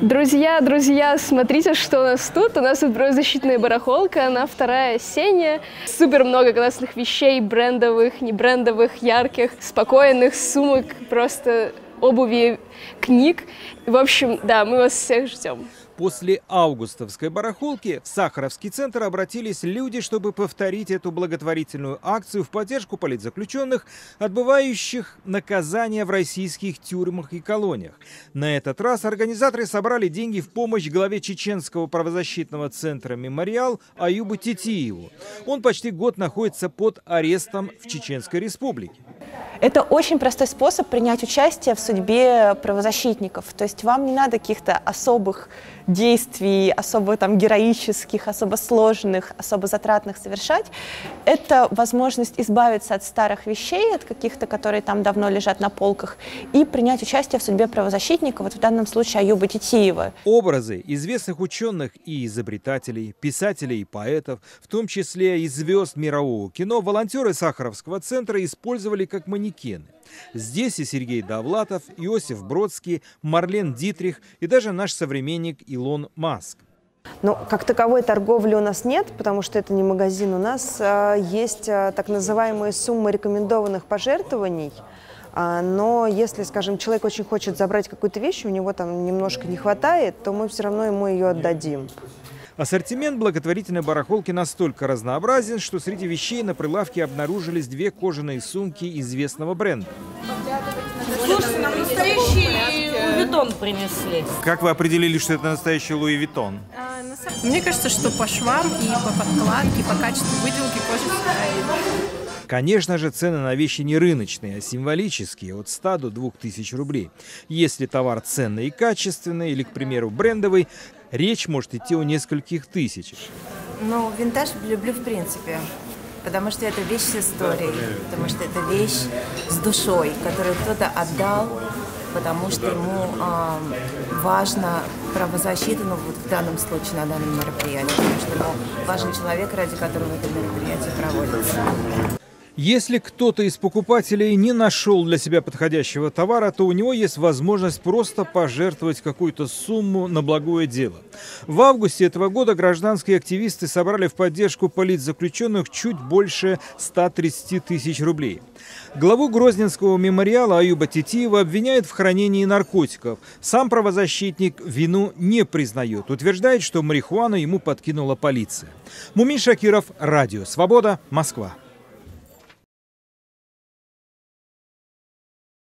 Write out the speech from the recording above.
Друзья, смотрите, что у нас тут. У нас тут правозащитная барахолка, она вторая осенняя. Супер много классных вещей, брендовых, небрендовых, ярких, спокойных, сумок, просто обуви, книг. В общем, да, мы вас всех ждем. После августовской барахолки в Сахаровский центр обратились люди, чтобы повторить эту благотворительную акцию в поддержку политзаключенных, отбывающих наказания в российских тюрьмах и колониях. На этот раз организаторы собрали деньги в помощь главе чеченского правозащитного центра «Мемориал» Аюбу Тетиеву. Он почти год находится под арестом в Чеченской Республике. Это очень простой способ принять участие в судьбе правозащитников. То есть вам не надо каких-то особых действий, особо героических, особо сложных, особо затратных совершать. Это возможность избавиться от старых вещей, от каких-то, которые там давно лежат на полках, и принять участие в судьбе правозащитника, вот в данном случае Аюба Тетиева. Образы известных ученых и изобретателей, писателей и поэтов, в том числе и звезд мирового кино, волонтеры Сахаровского центра использовали как манекены. Здесь и Сергей Довлатов, Иосиф Бродский, Марлен Дитрих и даже наш современник Илон Маск. Но как таковой торговли у нас нет, потому что это не магазин. У нас есть так называемые суммы рекомендованных пожертвований. Но если, скажем, человек очень хочет забрать какую-то вещь, у него там немножко не хватает, то мы все равно ему ее отдадим. Ассортимент благотворительной барахолки настолько разнообразен, что среди вещей на прилавке обнаружились 2 кожаные сумки известного бренда. Слушайте, нам настоящий Луи Виттон принесли. Как вы определили, что это настоящий Луи Виттон? Мне кажется, что по швам и по подкладке, по качеству выделки кожи. Конечно же, цены на вещи не рыночные, а символические, от 100 до 2000 рублей. Если товар ценный и качественный, или, к примеру, брендовый, речь может идти о нескольких тысячах. Ну, винтаж люблю в принципе, потому что это вещь с историей, потому что это вещь с душой, которую кто-то отдал, потому что ему важна правозащита, ну вот в данном случае на данном мероприятии, потому что ему важен человек, ради которого это мероприятие проводится. Если кто-то из покупателей не нашел для себя подходящего товара, то у него есть возможность просто пожертвовать какую-то сумму на благое дело. В августе этого года гражданские активисты собрали в поддержку политзаключенных чуть больше 130 тысяч рублей. Главу Грозненского мемориала Аюба Тетиева обвиняют в хранении наркотиков. Сам правозащитник вину не признает. Утверждает, что марихуану ему подкинула полиция. Мумин Шакиров, Радио Свобода, Москва.